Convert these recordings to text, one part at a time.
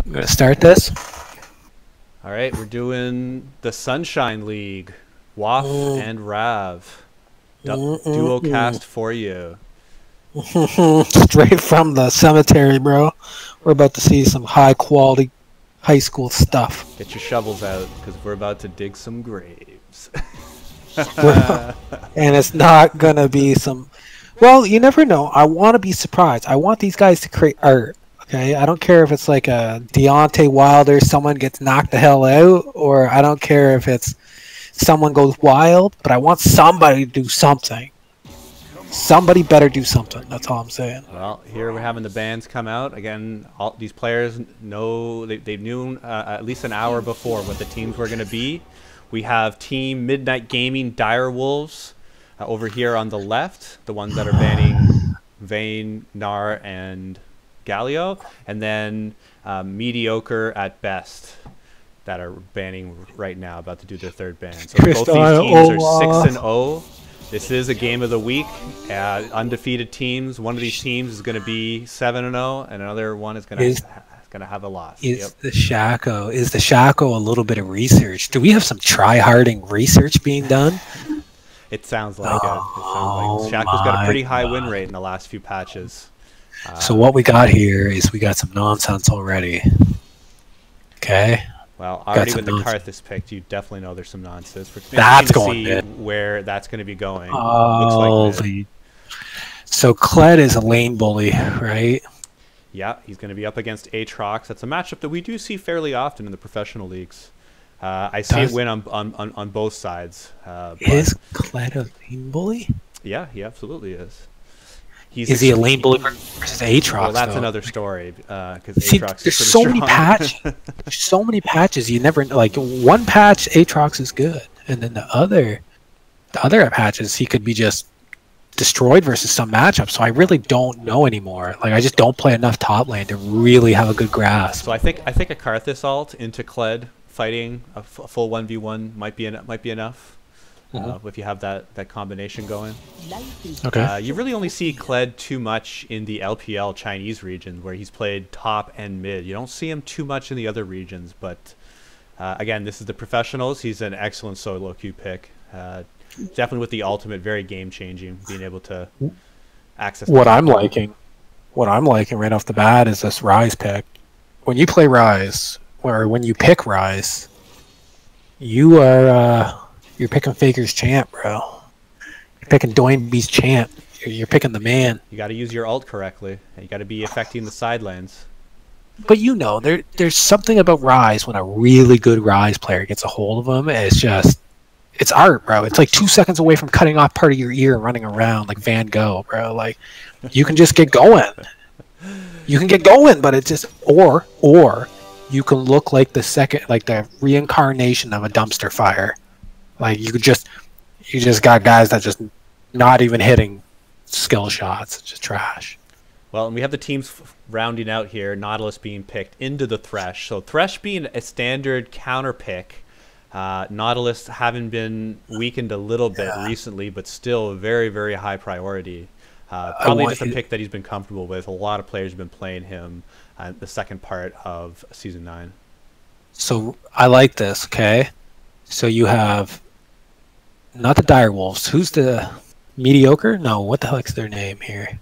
I'm gonna start this. All right, we're doing the Sunshine League, Waff and Rav. Duo cast for you. Straight from the cemetery, bro. We're about to see some high quality high school stuff. Get your shovels out, because we're about to dig some graves. And it's not gonna be some. Well, you never know. I want to be surprised. I want these guys to create art. Okay, I don't care if it's like a Deontay Wilder, someone gets knocked the hell out, or I don't care if it's someone goes wild, but I want somebody to do something. Somebody better do something. That's all I'm saying. Well, here we're having the bands come out. Again, all these players know, they knew at least an hour before what the teams were going to be. We have Team Midnight Gaming Direwolves over here on the left, the ones that are banning Vayne, Gnar, and Galio, and then Mediocre at best that are banning right now, about to do their third ban. So both these teams are 6-0. This is a game of the week. Undefeated teams. One of these teams is going to be 7-0, and another one is going to have a loss. Is the Shaco a little bit of research? Do we have some try-harding research being done? It sounds like it. Shaco's got a pretty high win rate in the last few patches. So what we got here is we got some nonsense already. Okay. Well, already with the Karthus picked, you definitely know there's some nonsense. That's going to see where that's going to be going. Looks like so Kled is a lane bully, right? Yeah, he's going to be up against Aatrox. That's a matchup that we do see fairly often in the professional leagues. I see it win on both sides. Is Kled a lane bully? Yeah, he absolutely is. Is he a lane bully versus Aatrox? Well, that's another story. Because Aatrox there's so many patches. There's so many patches. You never like one patch. Aatrox is good, and then the other patches he could be just destroyed versus some matchups. So I really don't know anymore. Like I just don't play enough top lane to really have a good grasp. So I think a Karthus ult into Kled fighting a full 1v1 might be enough. If you have that combination going. Okay. You really only see Kled too much in the LPL Chinese region where he's played top and mid. You don't see him too much in the other regions, but again, this is the professionals. He's an excellent solo queue pick. Definitely with the ultimate, very game changing, being able to access. What I'm liking right off the bat is this Rise pick. When you play Rise, or when you pick Rise, you are you're picking Faker's champ, bro. You're picking Doinby's champ. You're picking the man. You got to use your ult correctly. You got to be affecting the side lanes. But you know, there's something about Rise when a really good Rise player gets a hold of him. It's art, bro. It's like 2 seconds away from cutting off part of your ear and running around like Van Gogh, bro. Like, you can just get going. You can get going, but it's just or you can look like the reincarnation of a dumpster fire. Like you just got guys that just not even hitting skill shots. It's just trash. Well, and we have the teams rounding out here. Nautilus being picked into the Thresh. So Thresh being a standard counter pick. Nautilus having been weakened a little bit recently, but still very, very high priority. Probably just a pick that he's been comfortable with. A lot of players have been playing him the second part of Season 9. So I like this, okay? So you have not the Direwolves. Who's the Mediocre? No, what the heck's their name here?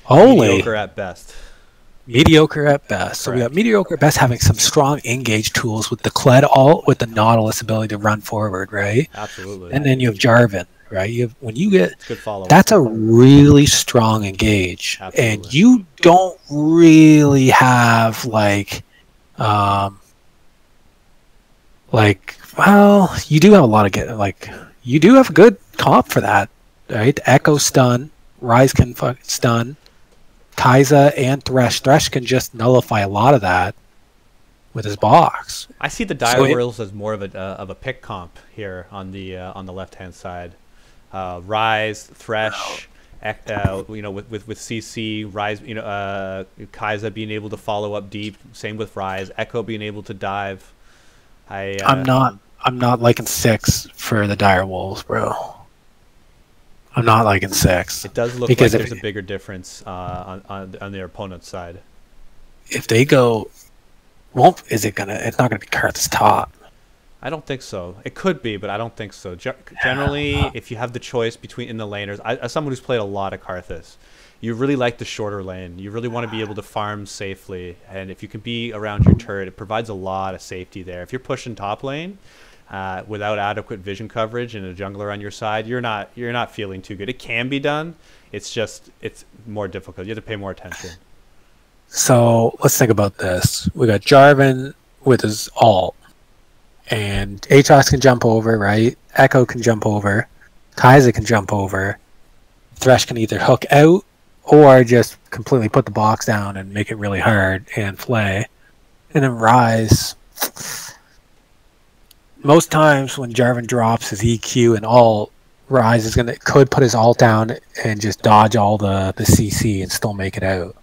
Holy. Mediocre at best. Mediocre at best. So we got Mediocre at best having some strong engage tools with the Kled ult with the Nautilus ability to run forward, right? Absolutely. And then you have Jarvan, right? When you get good follow. That's a really strong engage. Absolutely. And you don't really have well, you do have a lot of you do have a good comp for that, right? Echo stun, Rise can stun, Kai'Sa and Thresh. Thresh can just nullify a lot of that with his box. I see the Direwolves as more of a pick comp here on the left hand side. Rise, Thresh, with CC, Rise, Kai'Sa being able to follow up deep. Same with Rise, Echo being able to dive. I'm not liking 6 for the Direwolves, bro. I'm not liking 6. It does look like there's a bigger difference on their opponent's side. If they go won't. Is it gonna? It's not gonna be Karthus top. I don't think so. It could be, but I don't think so. Generally, if you have the choice between in the laners, as someone who's played a lot of Karthus, you really like the shorter lane. You really want to be able to farm safely, and if you can be around your turret, it provides a lot of safety there. If you're pushing top lane without adequate vision coverage and a jungler on your side, you're not feeling too good. It can be done. It's more difficult. You have to pay more attention. So let's think about this. We got Jarvan with his ult. And Aatrox can jump over, right? Echo can jump over. Kai'Sa can jump over. Thresh can either hook out or just completely put the box down and make it really hard and play. And then Ryze. Most times when Jarvan drops his EQ and ult, Ryze could put his ult down and just dodge all the CC and still make it out.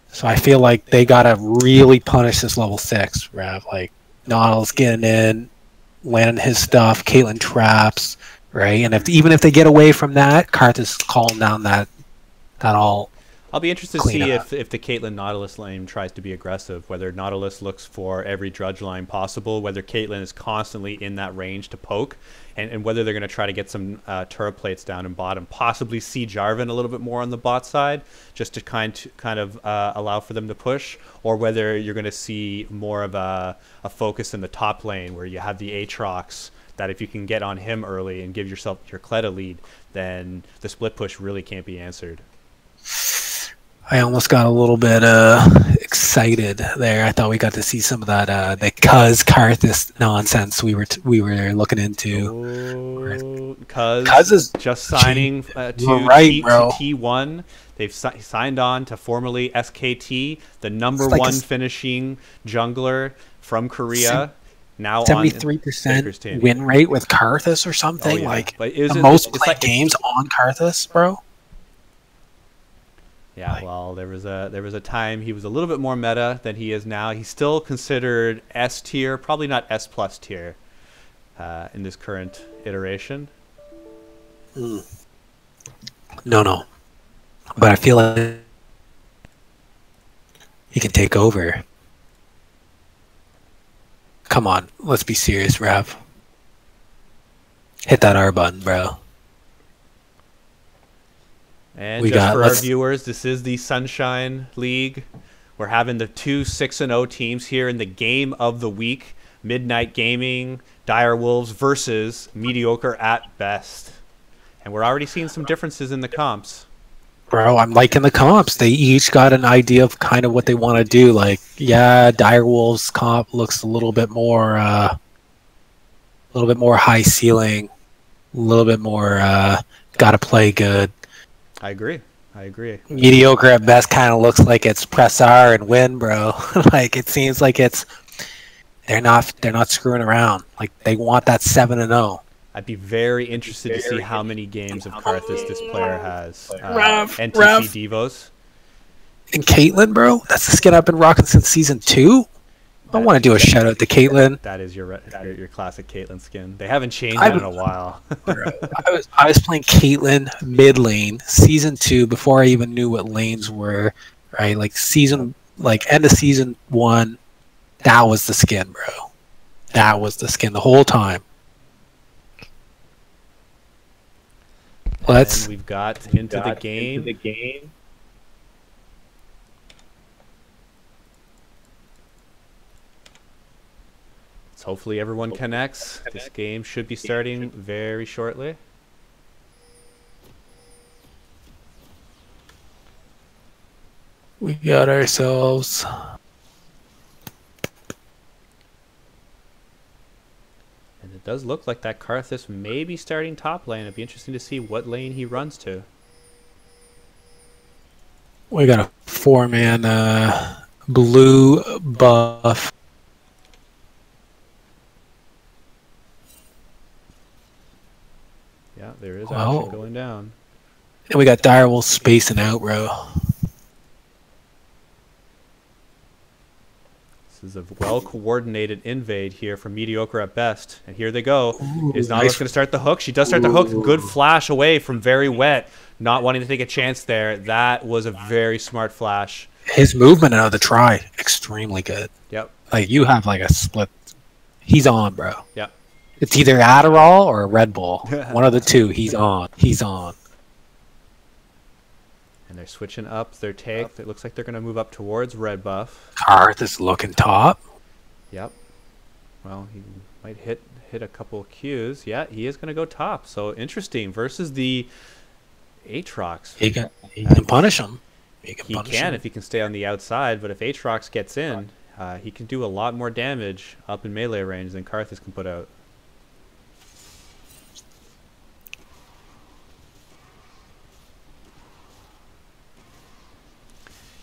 So I feel like they gotta really punish this level 6, Rav. Like, Nautilus getting in, landing his stuff, Caitlyn traps, right? And even if they get away from that, Karthus calling down that all. I'll be interested to see if the Caitlyn Nautilus lane tries to be aggressive, whether Nautilus looks for every drudge line possible, whether Caitlyn is constantly in that range to poke, and whether they're going to try to get some turret plates down in bottom, possibly see Jarvan a little bit more on the bot side, just to kind of allow for them to push, or whether you're going to see more of a focus in the top lane where you have the Aatrox, that if you can get on him early and give yourself your Kleda lead, then the split push really can't be answered. I almost got a little bit excited there. I thought we got to see some of that the Karthus nonsense we were looking into. Cuz is just signing to T1. They've signed on to formerly SKT, the number one finishing jungler from Korea. Now 73% win rate with Karthus or something. Oh, yeah. Like the most played games on Karthus, bro. Yeah, well, there was a time he was a little bit more meta than he is now. He's still considered S tier, probably not S plus tier in this current iteration. No. But I feel like he can take over. Come on, let's be serious, Rav. Hit that R button, bro. And just for our viewers, this is the Sunshine League. We're having the two 6-0 teams here in the game of the week. Midnight Gaming, Dire Wolves versus Mediocre at Best. And we're already seeing some differences in the comps. Bro, I'm liking the comps. They each got an idea of kind of what they want to do. Like, yeah, Dire Wolves comp looks a little bit more high ceiling, a little bit more gotta play good. I agree. Mediocre at Best kind of looks like it's press R and win, bro. Like, it seems like they're not screwing around. Like, they want that 7-0. I'd be very interested to see how many games of Karthus this player has. NTC Devos. And Caitlyn, bro, that's the skin I've been rocking since season 2. I want to do a shout out to Caitlyn. That is your classic Caitlyn skin. They haven't changed it in a while. I was playing Caitlyn mid lane season 2 before I even knew what lanes were. Right, like end of season 1. That was the skin, bro. That was the skin the whole time. We've got into the game. So hopefully everyone connects. This game should be starting very shortly. We got ourselves. And it does look like that Karthus may be starting top lane. It'd be interesting to see what lane he runs to. We got a 4-man blue buff. Yeah, there is action going down. And we got Dire Wolves spacing out, bro. This is a well-coordinated invade here from Mediocre at Best. And here they go. Ooh, is Nautilus going to start the hook? She does start the hook. Good flash away from Very Wet. Not wanting to take a chance there. That was a very smart flash. His movement out of the try, extremely good. Yep. Like, you have like a split. He's on, bro. Yep. It's either Adderall or a Red Bull. One of the two. He's on. He's on. And they're switching up their take. It looks like they're going to move up towards red buff. Karth is looking top. Yep. Well, he might hit a couple of Qs. Yeah, he is going to go top. So interesting versus the Aatrox. He can punish him. He can if he can stay on the outside, but if Aatrox gets in, he can do a lot more damage up in melee range than Karthus can put out.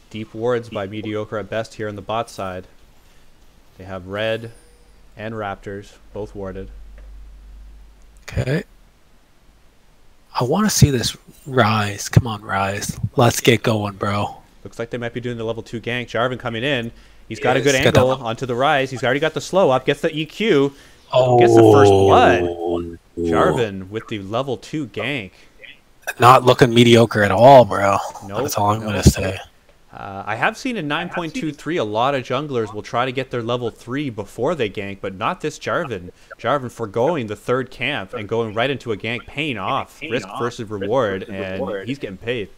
Deep wards by Mediocre at best here on the bot side. They have red and Raptors, both warded. Okay. I want to see this Rise. Come on, Rise. Let's get going, bro. Looks like they might be doing the level 2 gank. Jarvan coming in. He's got a good angle onto the Rise. He's already got the slow up. Gets the EQ. Gets the first blood. Jarvan with the level 2 gank. Not looking mediocre at all, bro. Nope, that's all I'm going to say. I have seen in 9.23 a lot of junglers will try to get their level 3 before they gank, but not this Jarvan. Jarvan foregoing the third camp and going right into a gank, paying off. Risk versus reward, and he's getting paid.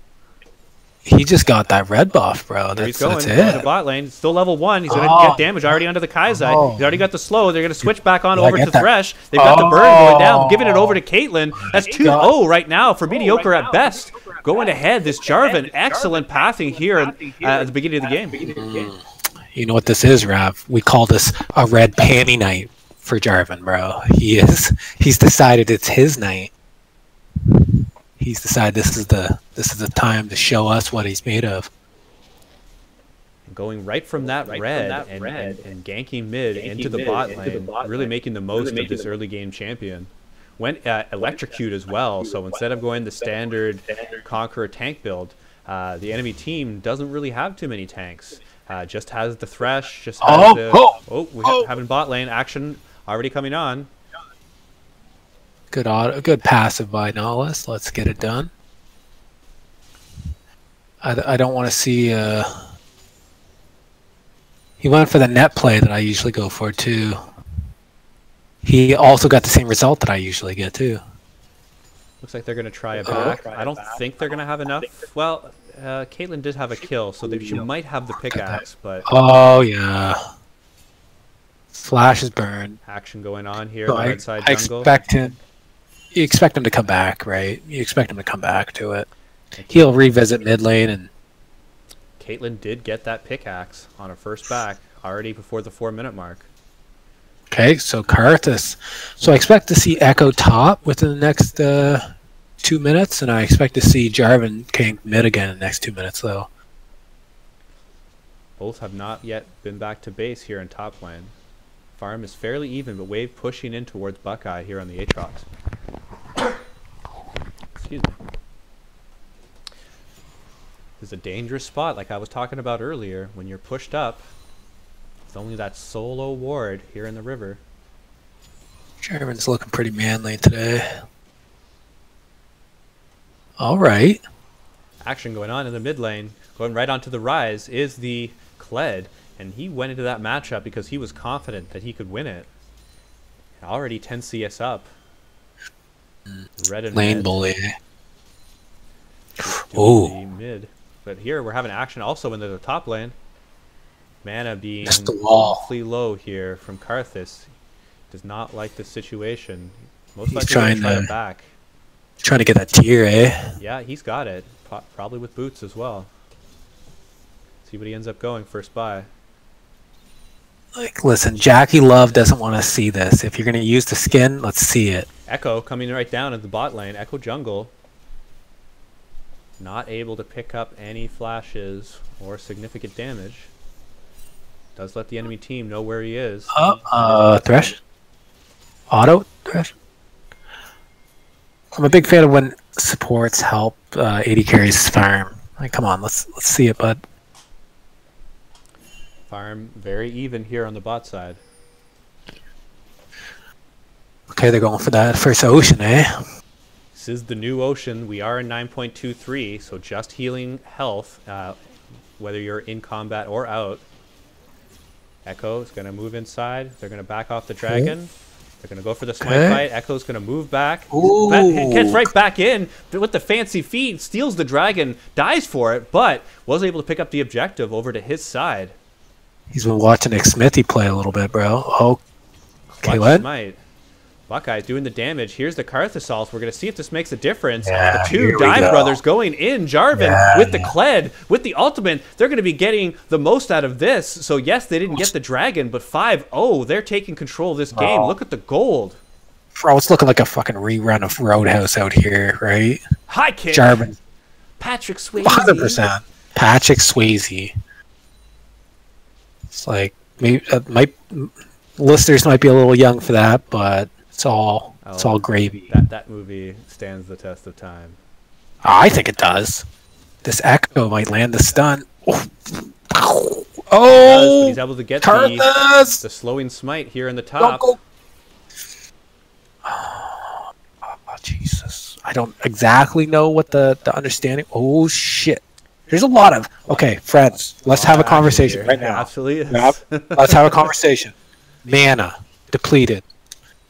He just got that red buff, bro. He's going to the bot lane. Still level 1. He's going to get damage already onto the Kaizai. He's already got the slow. They're going to switch back on over to Thresh. They've got the burn going down, giving it over to Caitlyn. That's 2-0 right now for Mediocre at best. Going ahead, this Jarvan, excellent pathing here at the beginning of the game. You know what this is, Rav? We call this a red panty night for Jarvan, bro. He's decided it's his night. He's decided this is the time to show us what he's made of. Going right from that red and ganking mid into the bot lane, really making the most of this early game champion. Went electrocute as well, so instead of going the standard Conqueror tank build, the enemy team doesn't really have too many tanks. Just has the Thresh, just has having bot lane action already coming on. Good passive by Nihilus. Let's get it done. I don't want to see... He went for the net play that I usually go for, too. He also got the same result that I usually get, too. Looks like they're going to try it back. I don't think they're going to have enough. Well, Caitlyn did have a kill, so she might have the pickaxe, but... Oh, yeah. Flash is burned. Action going on here. So you expect him to come back, right? You expect him to come back to it. He'll revisit mid lane, and Caitlyn did get that pickaxe on her first back already before the 4-minute mark. Okay, so Karthus. So I expect to see Echo top within the next 2 minutes, and I expect to see Jarvan gank mid again in the next 2 minutes, though. Both have not yet been back to base here in top lane. Farm is fairly even, but Wave pushing in towards Buckeye here on the Aatrox. Excuse me. This is a dangerous spot, like I was talking about earlier. When you're pushed up, it's only that solo ward here in the river. Jarvan's looking pretty manly today. All right. Action going on in the mid lane. Going right onto the Rise is the Kled. And he went into that matchup because he was confident that he could win it. Already 10 CS up. Red and lane mid. bully. Oh. Mid. But here we're having action also in the top lane. Mana being awfully low here from Karthus. Does not like this situation. Most likely trying to try it back. Trying to get that tier, eh? Yeah, he's got it. Probably with boots as well. See what he ends up going first buy. Like, listen, Jackie Love doesn't want to see this. If you're going to use the skin, let's see it. Echo coming right down in the bot lane. Echo jungle. Not able to pick up any flashes or significant damage. Does let the enemy team know where he is. Thresh? Auto Thresh? I'm a big fan of when supports help AD carries farm. Like, come on, let's see it, bud. Farm very even here on the bot side. Okay, they're going for that first ocean, eh? This is the new ocean. We are in 9.23, so just healing health. whether you're in combat or out. Echo is going to move inside. They're going to back off the dragon. They're going to go for the smite fight. Echo's going to move back. Gets right back in with the fancy feet, steals the dragon, dies for it, but was able to pick up the objective over to his side. He's been watching Nick Smithy play a little bit, bro. Oh, Clutch smite. Buckeye's doing the damage. Here's the Karth Assault. We're going to see if this makes a difference. The two Dive Brothers going in. Jarvan with the Kled, with the ultimate. They're going to be getting the most out of this. So, yes, they didn't get the dragon, but 5-0. They're taking control of this game. Look at the gold. Bro, it's looking like a fucking rerun of Roadhouse out here, right? High kick. Jarvan. Patrick Swayze. 100%. Patrick Swayze. It's like, maybe listeners might be a little young for that, but it's all gravy. That movie stands the test of time. I think it does. This Echo might land the stun. Oh, but he's able to get the slowing smite here in the top. Oh, Jesus. I don't exactly know what the understanding. Oh, shit. There's a lot of... Okay, friends, let's have a conversation right now. Absolutely. Let's have a conversation. Mana depleted.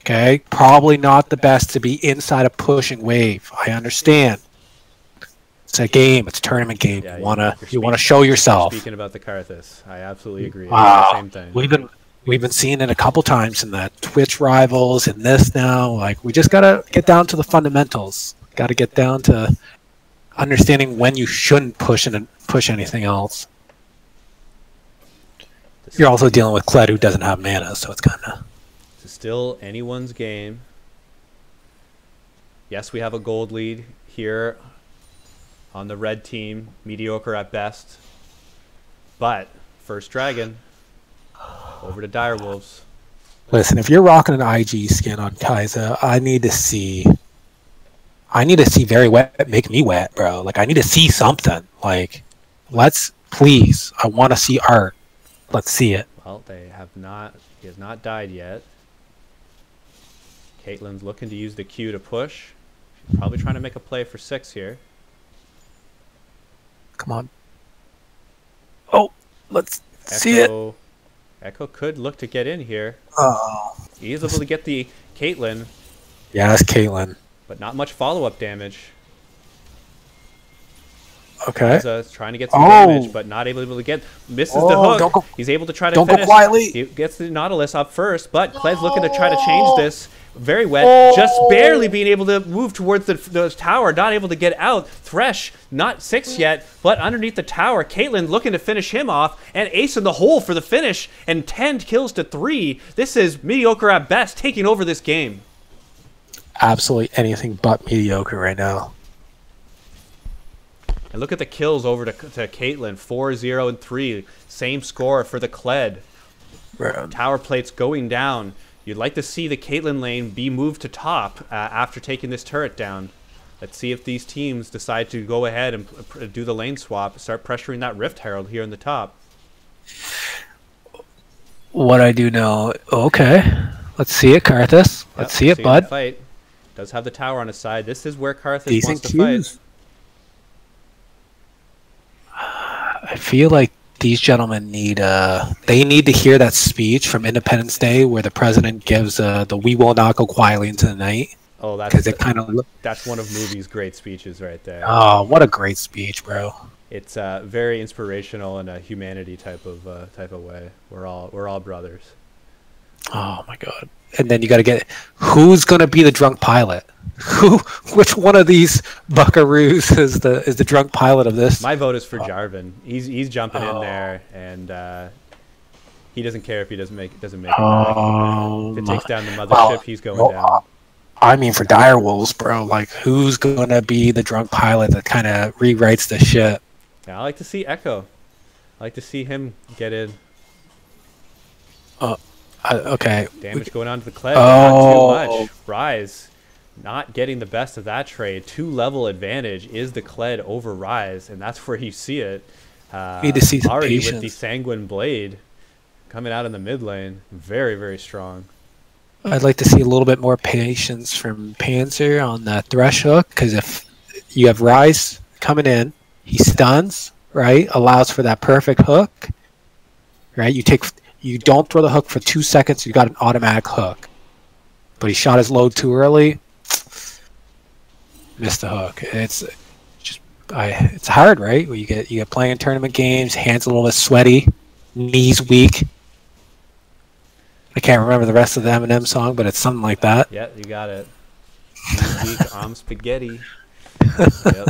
Okay, probably not the best to be inside a pushing wave. I understand. It's a game. It's a tournament game. Yeah, you wanna show yourself. Speaking about the Karthus, I absolutely agree. Same thing. We've been seeing it a couple times in the Twitch rivals and this now. Like, we just gotta get down to the fundamentals. Got to get down to understanding when you shouldn't push anything else. You're also dealing with Kled, who doesn't have mana, so it's kind of... It's still anyone's game. Yes, we have a gold lead here on the red team. Mediocre at best. But, first dragon. Over to Direwolves. Listen, if you're rocking an IG skin on Kai'Sa, I need to see very wet, make me wet, bro. Like, I need to see something. Like, please, I want to see art. Let's see it. Well, he has not died yet. Caitlyn's looking to use the Q to push. She's probably trying to make a play for 6 here. Come on. Oh, let's see it. Echo could look to get in here. Oh. He's able to get the Caitlyn. Yeah, that's Caitlyn. But not much follow-up damage. Okay. Trying to get some damage, but not able to get... Misses the hook. He's able to try to finish. Don't go quietly. He gets the Nautilus up first, but Kled's looking to try to change this. Very wet. Just barely being able to move towards the tower. Not able to get out. Thresh, not 6 yet, but underneath the tower. Caitlyn looking to finish him off, and Ace in the hole for the finish, and 10 kills to 3. This is Mediocre at best, taking over this game. Absolutely anything but mediocre right now. And look at the kills over to Caitlyn. 4-0 and 3. Same score for the Kled. Tower plates going down. You'd like to see the Caitlyn lane be moved to top after taking this turret down. Let's see if these teams decide to go ahead and do the lane swap, start pressuring that Rift Herald here in the top. What I do know... Okay. Let's see it, Karthus. Let's see it, bud. Fight. Does have the tower on his side. This is where Karthus wants to fight. I feel like these gentlemen need to hear that speech from Independence Day where the president gives the "We will not go quietly into the night." Oh, that's one of movie's great speeches right there. Oh, what a great speech, bro! It's very inspirational in a humanity type of way. We're all brothers. Oh my god! And then you got to get who's going to be the drunk pilot. Which one of these buckaroos is the drunk pilot of this? My vote is for Jarvan. He's jumping in there, and he doesn't care if he doesn't make it back. If it takes down the mothership, he's going down. I mean, for Direwolves, bro, like, who's gonna be the drunk pilot that kind of rewrites the shit? Yeah, I like to see Echo. I like to see him get in. Okay. Damage going on to the Kled, not too much. Rise. Not getting the best of that trade. 2-level advantage is the Kled over Rise, and that's where you see it. Need to see some already patience. With the Sanguine Blade coming out in the mid lane. Very, very strong. I'd like to see a little bit more patience from Panzer on that Thresh hook, because if you have Rise coming in, he stuns, right, allows for that perfect hook, right? You don't throw the hook for 2 seconds, you got an automatic hook. But he shot his load too early, missed the hook. It's hard, right? Where you get playing tournament games, hands a little bit sweaty, knees weak. I can't remember the rest of the Eminem song, but it's something like that. Yeah, you got it. Knees weak, I'm spaghetti. Yep.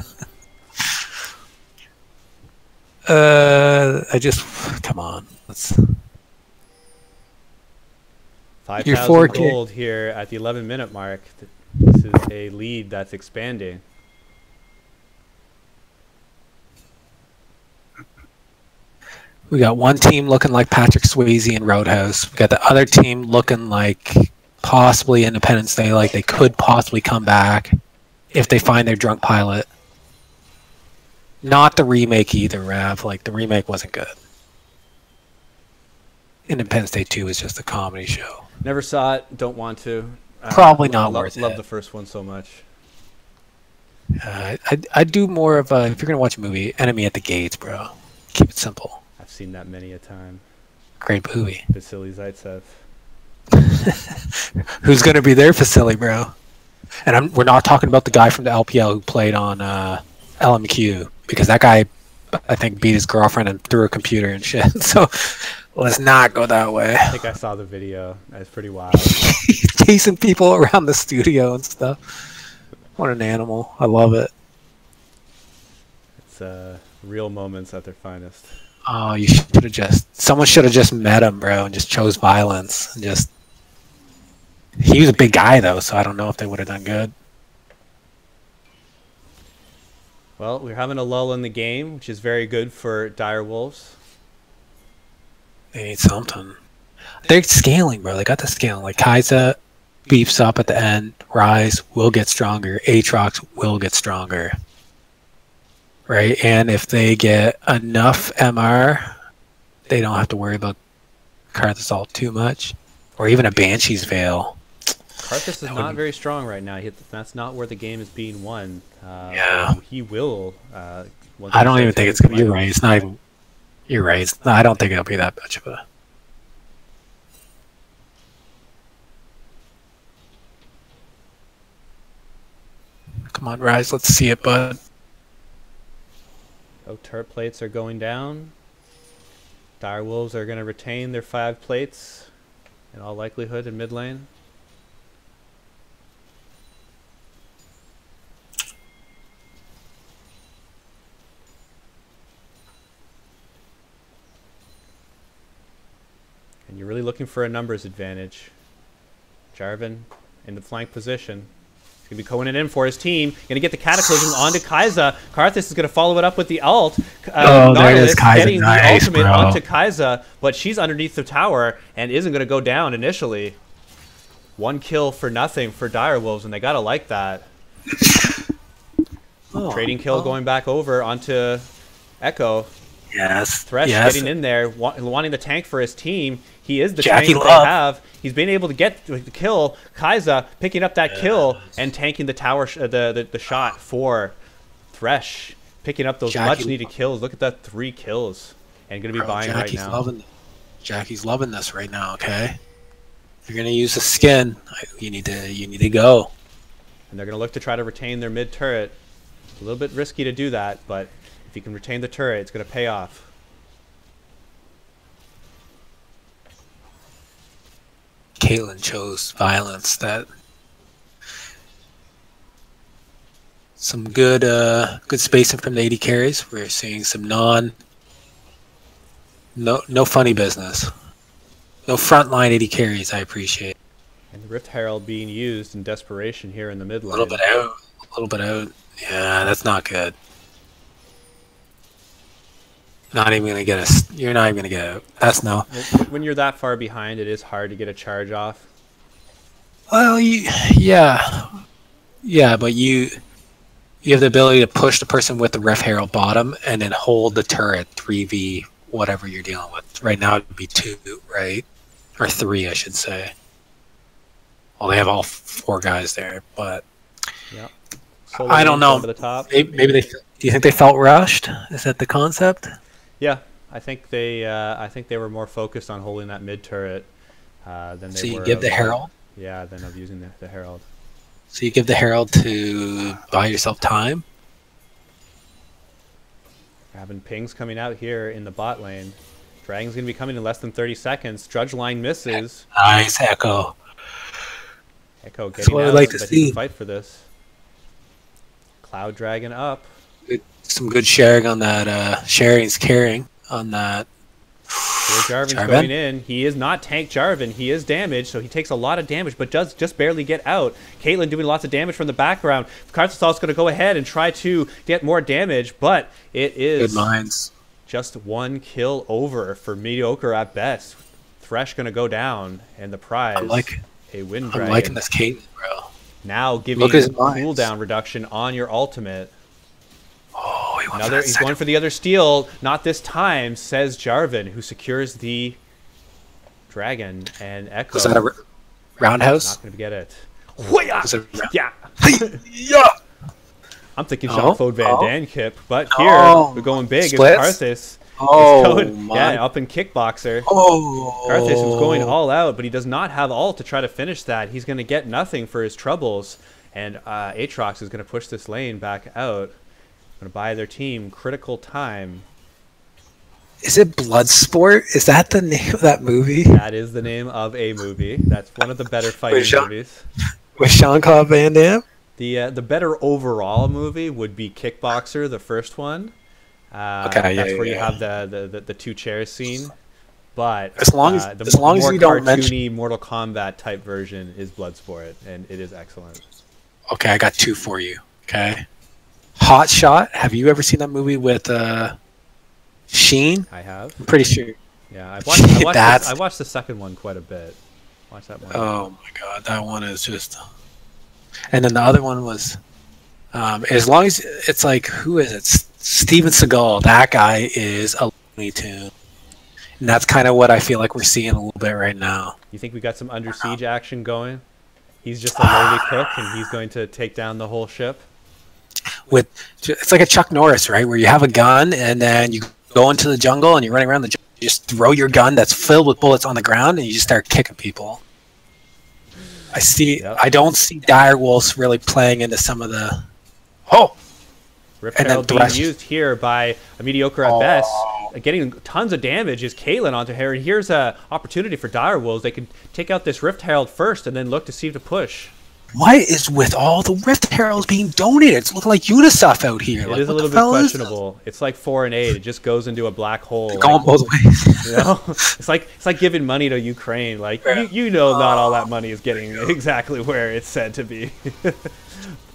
Come on. Let's. 5,000 gold here at the 11-minute mark. This is a lead that's expanding. We got one team looking like Patrick Swayze and Roadhouse. We got the other team looking like possibly Independence Day, like they could possibly come back if they find their drunk pilot. Not the remake either, Rav. Like, the remake wasn't good. Independence Day 2 is just a comedy show. Never saw it. Don't want to. Probably not worth it. Love the first one so much. I'd do more of a, if you're going to watch a movie, Enemy at the Gates, bro. Keep it simple. I've seen that many a time. Great movie. Vasily Zaitsev. Who's going to be there, Vasily, bro? And we're not talking about the guy from the LPL who played on LMQ, because that guy, I think, beat his girlfriend and threw a computer and shit. So let's not go that way. I think I saw the video. That's pretty wild. Chasing people around the studio and stuff. What an animal. I love it. It's real moments at their finest. Oh, someone should have just met him, bro, and just chose violence. And he was a big guy, though, so I don't know if they would have done good. Well, we're having a lull in the game, which is very good for Dire Wolves. They need something. They're scaling, bro. They got the scaling. Like, Kaiser beefs up at the end. Rise will get stronger. Aatrox will get stronger. Right? And if they get enough MR, they don't have to worry about Karthus Assault too much. Or even a Banshee's Veil. Karthus is not very strong right now. That's not where the game is being won. Yeah. He will. I don't even think it's going to be. You're right. It's not even. You're right. I don't think it'll be that much of a. Come on, Rise. Let's see it, bud. Oh, turret plates are going down. Dire Wolves are going to retain their 5 plates in all likelihood in mid lane. And you're really looking for a numbers advantage. Jarvan in the flank position. He's going to be going it in for his team. Going to get the Cataclysm onto Kai'Sa. Karthus is going to follow it up with the ult. There it is, Kai'Sa. Getting nice, the ultimate bro. onto Kai'Sa, but she's underneath the tower and isn't going to go down initially. 1 kill for nothing for Dire Wolves, and they got to like that. Trading kill going back over onto Echo. Yes. Thresh getting in there, wanting the tank for his team. He is the tank Jackie that Love. they have. He's been able to get the kill. Kai'Sa picking up that kill and tanking the tower, the shot for Thresh. Picking up those much-needed kills. Look at that, 3 kills. And going to be buying right now. Jackie's loving this right now, okay? If you're going to use the skin, you need to go. And they're going to look to try to retain their mid-turret. It's a little bit risky to do that, but if you can retain the turret, it's going to pay off. Caitlyn chose violence. That some good spacing from the AD carries. We're seeing some no funny business. No frontline AD carries. I appreciate. And the Rift Herald being used in desperation here in the mid lane. A little bit out. Yeah, that's not good. Not even gonna get us. You're not even gonna get out. That's no. When you're that far behind, it is hard to get a charge off. Well, yeah, but you have the ability to push the person with the Rift Herald bottom and then hold the turret 3v whatever you're dealing with. Right now it'd be 2, right, or 3, I should say. Well, they have all 4 guys there, but yeah. Solo I don't games know. going to the top. Maybe they. Do you think they felt rushed? Is that the concept? Yeah, I think they were more focused on holding that mid turret than So they you were. give the Herald. Yeah, than of using the Herald. So you give the Herald to buy yourself time. We're having pings coming out here in the bot lane. Dragon's going to be coming in less than 30 seconds. Drudge line misses. Nice Echo. Echo That's getting what out, I'd like to but he see. can fight for this. Cloud Dragon up. Some good sharing on that. Sharing's caring on that. Here Jarvan's going in. He is not tank Jarvan. He is damaged, so he takes a lot of damage, but does just barely get out. Caitlyn doing lots of damage from the background. Karthus going to go ahead and try to get more damage, but it is Good minds. just one kill over for Mediocre at best. Thresh going to go down, and the prize, a Wind Dragon. I'm liking this Caitlyn, bro. Now giving cooldown reduction on your ultimate. Oh, He's going for the other steal. Not this time, says Jarvan, who secures the dragon. And Echo. Was that a roundhouse? Not going to get it. Yeah. Yeah. I'm thinking Jean-Claude Van Damme kip, but here we're going big. Splits? It's Karthus. Oh, yeah, up in Kickboxer. Oh. Karthus is going all out, but he does not have ult to try to finish that. He's going to get nothing for his troubles. And Aatrox is going to push this lane back out. Going to buy their team critical time. Is it Bloodsport? Is that the name of that movie? That is the name of a movie. That's one of the better fighting movies. With Jean-Claude Van Damme? The better overall movie would be Kickboxer, the first one. Okay, that's where you have the two chairs scene. But as long as more you don't cartoony mention Mortal Kombat type version is Bloodsport, and it is excellent. Okay, I got two for you. Okay. Hot Shot. Have you ever seen that movie with Sheen? I have. I'm pretty sure. Yeah, I watched the second one quite a bit. Watch that one. Oh my god, that one is just. And then the other one was, as long as it's like, who is it? Steven Seagal. That guy is a Looney Tune, and that's kind of what I feel like we're seeing a little bit right now. You think we got some Under Siege action going? He's just a lowly cook, and he's going to take down the whole ship. It's like a Chuck Norris, right? Where you have a gun and then you go into the jungle and you're running around the jungle. You just throw your gun that's filled with bullets on the ground and you just start kicking people. I don't see Direwolves really playing into some of the Rift Herald being used here by a Mediocre at best. Getting tons of damage is Caitlyn onto her, and here's an opportunity for Direwolves. They can take out this Rift Herald first and then look to see if to push. What is with all the Rift Heralds being donated? It's looking like UNICEF out here. It is a little bit questionable. It's like 4 and 8. It just goes into a black hole. They're going both ways. You know, it's like giving money to Ukraine. Like you know, not all that money is getting exactly where it's said to be.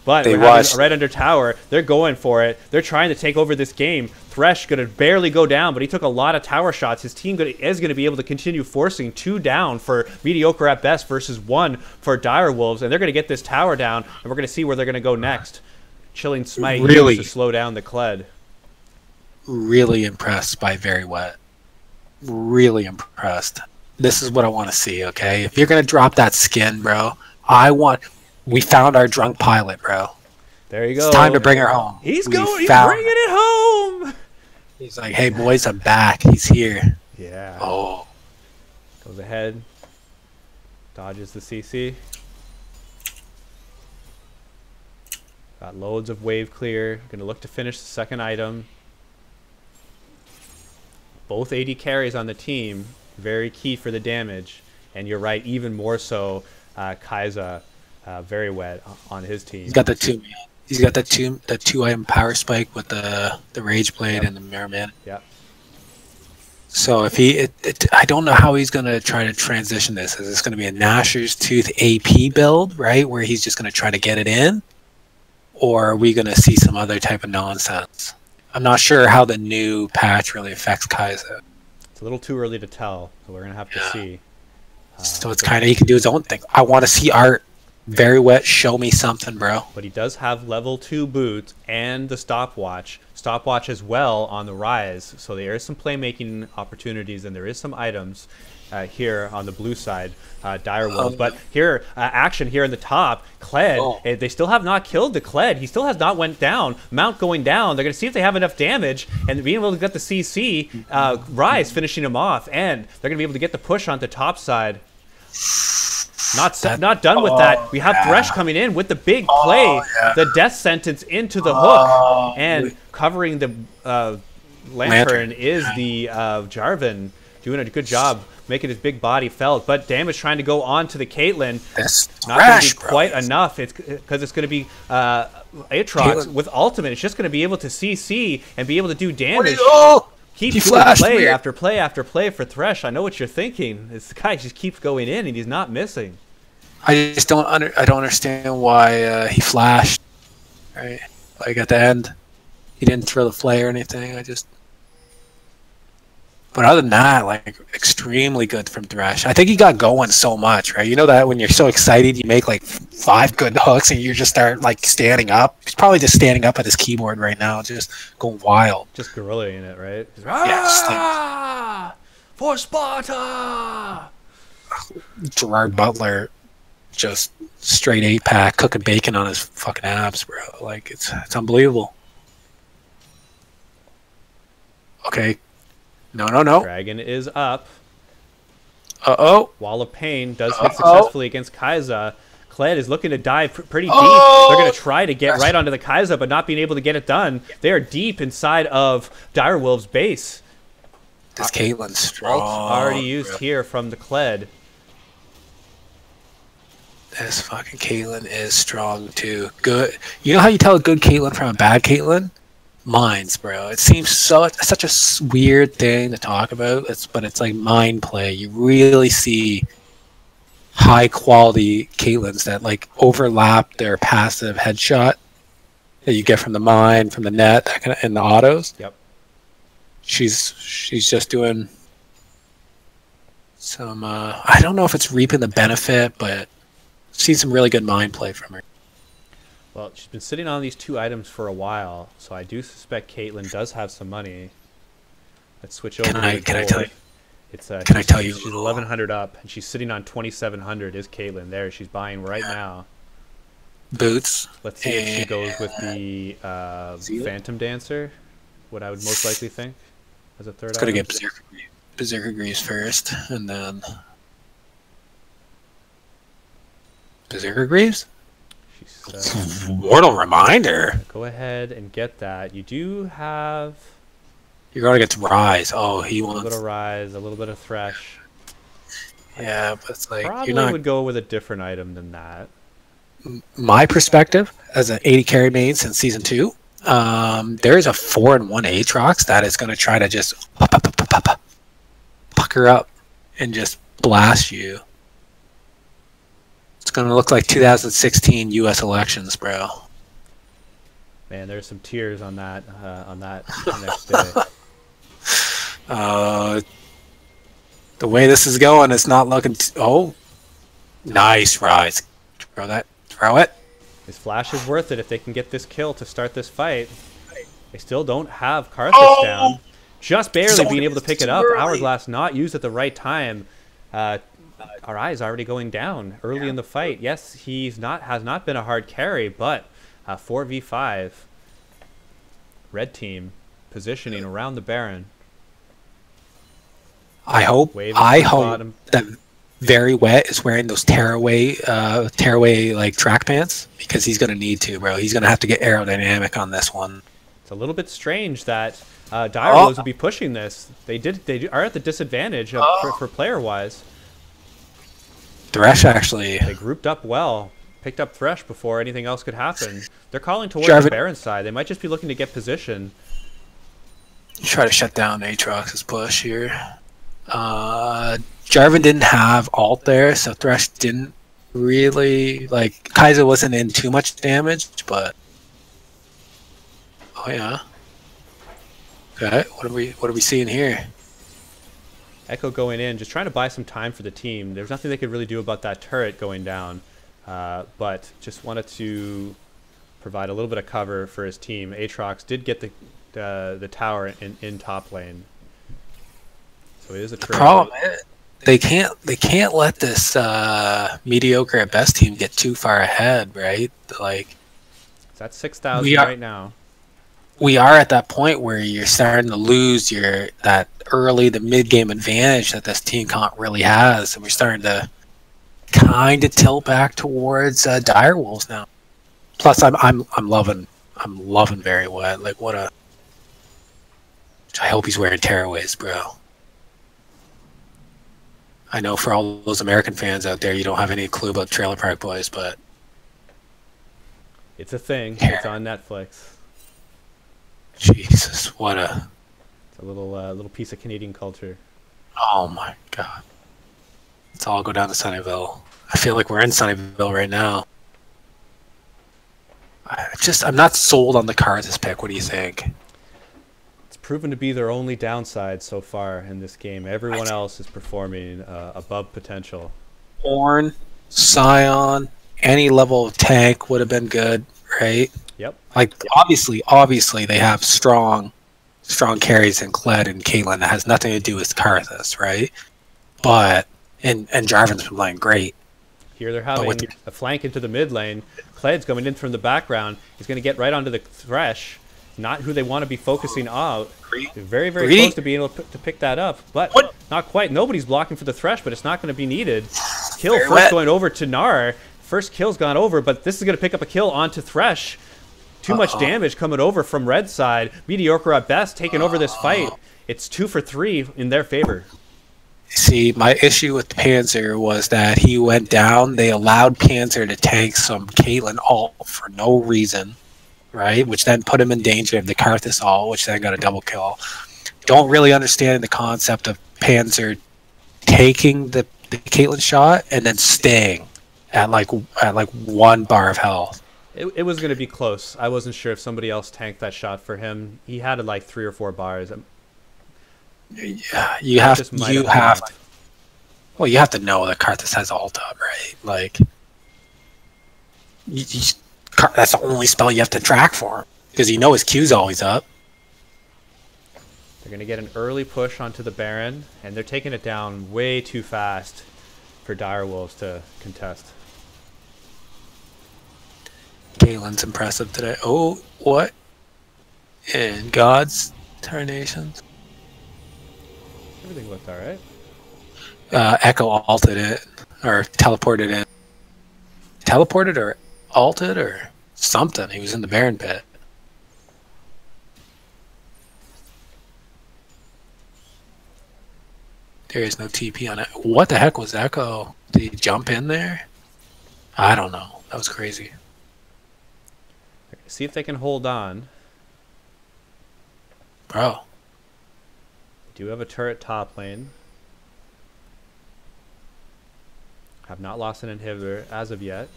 But right under tower, they're going for it. They're trying to take over this game. Thresh going to barely go down, but he took a lot of tower shots. His team is going to be able to continue forcing 2 down for Mediocre at best versus 1 for Direwolves, and they're going to get this tower down, and we're going to see where they're going to go next. Chilling Smite to slow down the Kled. Really impressed by Very Wet. Really impressed. This is what I want to see, okay? If you're going to drop that skin, bro, we found our drunk pilot, bro. There you go. It's time to bring her home. He's bringing it home. He's like, hey, boys, I'm back. He's here. Yeah. Oh. Goes ahead. Dodges the CC. Got loads of wave clear. Going to look to finish the second item. Both AD carries on the team. Very key for the damage. And you're right, even more so Kai'Sa. Very wet on his team. He's got the two. He's got the two item power spike with the rage blade and the mirror man. Yeah. So if I don't know how he's gonna try to transition this. Is this gonna be a Gnasher's Tooth AP build, right, where he's just gonna try to get it in, or are we gonna see some other type of nonsense? I'm not sure how the new patch really affects Kai'Sa. It's a little too early to tell, so we're gonna have to see. So it's kind of he can do his own thing. I want to see art. Very Wet, show me something, bro. But he does have level 2 boots and the stopwatch. Stopwatch as well on the rise. So there is some playmaking opportunities and there is some items. here on the blue side, Dire Wolves. But here, action here in the top, Kled, they still have not killed the Kled. He still has not went down. Mount going down. They're going to see if they have enough damage, and being able to get the CC, Rise finishing him off, and they're going to be able to get the push onto top side. Not done with that. We have Thresh coming in with the big play, the death sentence into the hook, and covering the lantern is the Jarvan, doing a good job making his big body felt, but damage trying to go on to the Caitlyn. Not going to be quite enough. It's because it's going to be Aatrox with ultimate. It's just going to be able to CC and be able to do damage. Keep doing play after play after play for Thresh. I know what you're thinking. This guy just keeps going in and he's not missing. I just don't understand why he flashed. Right, like at the end, he didn't throw the flare or anything. But other than that, like, extremely good from Thresh. I think he got going so much, right? You know that when you're so excited, you make like 5 good hooks and you just start like standing up. He's probably just standing up at his keyboard right now, just going wild. Just gorilla-ing it, right? Yeah, for Sparta! Gerard Butler, just straight 8-pack, cooking bacon on his fucking abs, bro. Like, it's unbelievable. Okay. No. Dragon is up. Wall of Pain does hit successfully against Kai'Sa. Kled is looking to dive pretty deep. They're going to try to get right onto the Kai'Sa, but not being able to get it done. They are deep inside of Direwolf's base. This Caitlyn's strong. Already used here from the Kled. This fucking Caitlyn is strong too. Good. You know how you tell a good Caitlyn from a bad Caitlyn? Minds, bro. It seems such a weird thing to talk about, but it's like mind play. You really see high quality Caitlyn's that like overlap their passive headshot that you get from the mine, from the net, that kind of, and the autos. Yep. She's just doing some. I don't know if it's reaping the benefit, but see some really good mind play from her. Well, she's been sitting on these 2 items for a while, so I do suspect Caitlyn does have some money. Let's switch over. Can I tell you? Can I tell you? She's 1,100 up, and she's sitting on 2,700. Is Caitlyn there? She's buying right now. Boots. Let's see if she goes with the Phantom Dancer. What I would most likely think as a third. It's gonna get Berserker Greaves first, and then Berserker Greaves. Mortal Reminder. Go ahead and get that. You do have. You're going to get to Rise. Oh, he wants a little Rise, a little bit of Thresh. Yeah, but it's like probably you're not. Would go with a different item than that. My perspective as an 80 carry main since season 2, there's a 4-1 Aatrox that is going to try to just pucker up and just blast you. It's going to look like 2016 U.S. elections, bro. Man, there's some tears on that next day. The way this is going, it's not looking... Oh, nice Rise. Throw that. Throw it. His flash is worth it if they can get this kill to start this fight. They still don't have Karthus down. Just barely being able to pick it up. Hourglass not used at the right time. Our eyes already going down early in the fight. Yes, has not been a hard carry, but 4v5. Red team positioning around the Baron. I hope that Very Wet is wearing those tearaway like track pants, because he's gonna need to, bro. He's gonna have to get aerodynamic on this one. It's a little bit strange that Direwolves would be pushing this. They are at the disadvantage for player wise. Thresh actually. They grouped up well, picked up Thresh before anything else could happen. They're calling towards the Baron side. They might just be looking to get position. Try to shut down Aatrox's push here. Jarvan didn't have ult there, so Thresh didn't really like. Kai'Sa wasn't in too much damage, but oh yeah. Okay, what are we seeing here? Echo going in, just trying to buy some time for the team. There's nothing they could really do about that turret going down, but just wanted to provide a little bit of cover for his team. Aatrox did get the tower in top lane, so it is a trade. they can't let this mediocre at best team get too far ahead, right? Like It's at 6,000 right now. We are at that point where you're starting to lose that early to mid game advantage that this team can't really has, and we're starting to kind of tilt back towards Direwolves now. Plus, I'm loving Very Wet. Like what a. I hope he's wearing tearaways, bro. I know for all those American fans out there, you don't have any clue about Trailer Park Boys, but it's a thing. It's on Netflix. Jesus, what a. It's a little piece of Canadian culture. Oh my god. Let's all go down to Sunnyvale. I feel like we're in Sunnyvale right now. I'm not sold on the Karthus pick. What do you think? It's proven to be their only downside so far in this game. Everyone else is performing above potential. Ornn, Scion, any level of tank would have been good, right? Yep. Like obviously they have strong carries in Kled and Caitlyn that has nothing to do with Karthus, right? But and Jarvan's been playing great. Here they're having a flank into the mid lane. Kled's coming in from the background. He's going to get right onto the Thresh. Not who they want to be focusing out. They're very, very close to being able to pick that up, but not quite. Nobody's blocking for the Thresh, but it's not going to be needed. Kill first going over to Gnar. First kill's gone over, but this is going to pick up a kill onto Thresh. Too much damage coming over from red side. Mediocre at best taking over this fight. It's 2 for 3 in their favor. See, my issue with Panzer was that he went down. They allowed Panzer to tank some Caitlyn ult for no reason, right? Which then put him in danger of the Karthus ult, which then got a double kill. Don't really understand the concept of Panzer taking the Caitlyn shot and then staying at like 1 bar of health. It was going to be close. I wasn't sure if somebody else tanked that shot for him. He had like 3 or 4 bars. Yeah, you have to know that Karthus has ult up, right? Like, that's the only spell you have to track for him because you know his Q's always up. They're going to get an early push onto the Baron, and they're taking it down way too fast for Direwolves to contest. Caitlyn's impressive today. Oh, what? In God's tarnations. Everything looked alright. Echo alted it, or teleported in. Teleported or alted or something. He was in the Baron pit. There is no TP on it. What the heck was Echo? Did he jump in there? I don't know. That was crazy. See if they can hold on. Bro. Do have a turret top lane. Have not lost an inhibitor as of yet.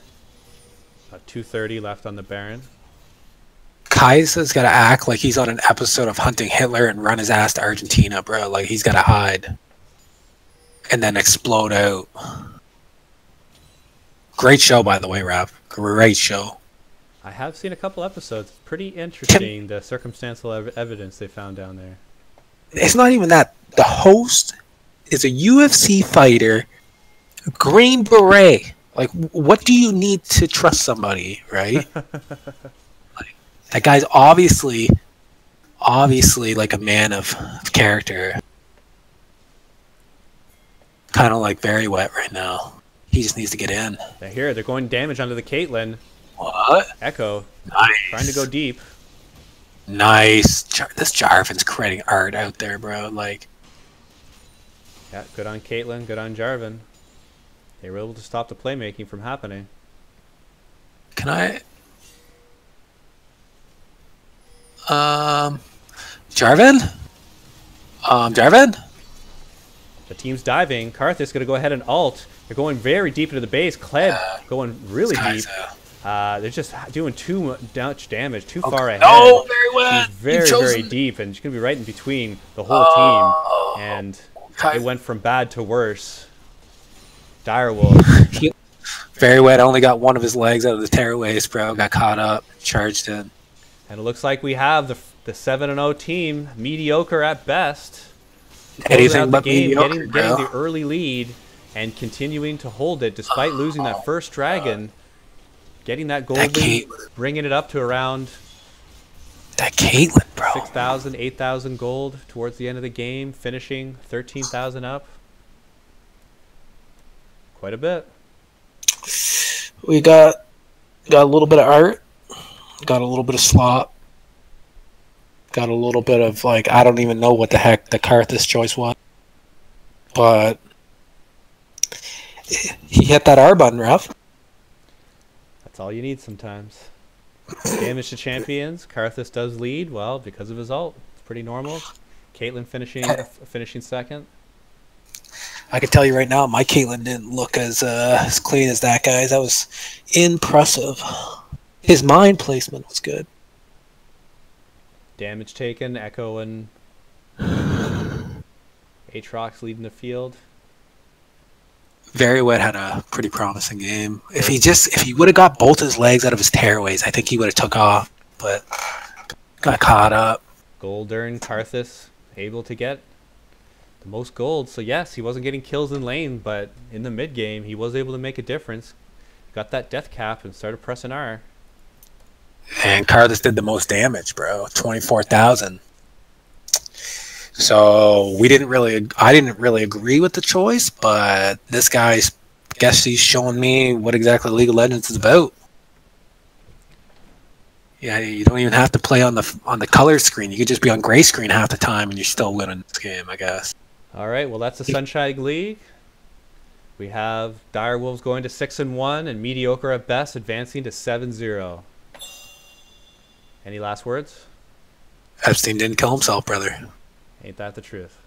About 230 left on the Baron. Kaisa's got to act like he's on an episode of Hunting Hitler and run his ass to Argentina, bro. Like, he's got to hide. And then explode out. Great show, by the way, Rav. Great show. I have seen a couple episodes. Pretty interesting, the circumstantial evidence they found down there. It's not even that. The host is a UFC fighter, Green Beret. Like, what do you need to trust somebody, right? Like, that guy's obviously like a man of character. Kind of like Very Wet right now. He just needs to get in. They're going damage onto the Caitlyn. What? Echo. Nice. Trying to go deep. Nice. This Jarvan's creating art out there, bro. Like. Yeah, good on Caitlyn, good on Jarvan. They were able to stop the playmaking from happening. Can I? Jarvan? Jarvan? The team's diving. Karthus going to go ahead and ult. They're going very deep into the base. Kled going really deep. They're just doing too much damage, too far ahead. Oh, Very Wet. She's very deep, and she's going to be right in between the whole team. And it went from bad to worse. Direwolf. Very Wet only got one of his legs out of the tearaways, bro. Got caught up, charged in. And it looks like we have the 7-0 team, mediocre at best. closing Anything out the but game, mediocre, getting bro. the early lead, and continuing to hold it despite losing that first dragon. Getting that That golden, bringing it up to around Caitlyn, bro. 6,000, 8,000 gold towards the end of the game, finishing 13,000 up. Quite a bit. We got a little bit of art, got a little bit of slop, got a little bit of, like, I don't even know what the heck the Karthus choice was, but he hit that R button, Rev. That's all you need sometimes. Damage to champions. Karthus does lead, well, because of his ult. It's pretty normal. Caitlyn finishing second. I can tell you right now, my Caitlyn didn't look as clean as that guy's. That was impressive. His mind placement was good. Damage taken. Echo and Aatrox leading the field. Very Wet had a pretty promising game. If he would have got both his legs out of his tearaways, I think he would have took off, but got caught up. Goldern, Karthus, able to get the most gold. So yes, he wasn't getting kills in lane, but in the mid game, he was able to make a difference. Got that death cap and started pressing R. And Karthus did the most damage, bro. 24,000. So I didn't really agree with the choice, but this guy's, guess he's showing me what exactly League of Legends is about. Yeah, you don't even have to play on the color screen. You could just be on gray screen half the time, and you're still winning this game, I guess. All right, well that's the Sunshine League. We have Direwolves going to 6-1, and Mediocre at best advancing to 7-0. Any last words? Epstein didn't kill himself, brother. Ain't that the truth?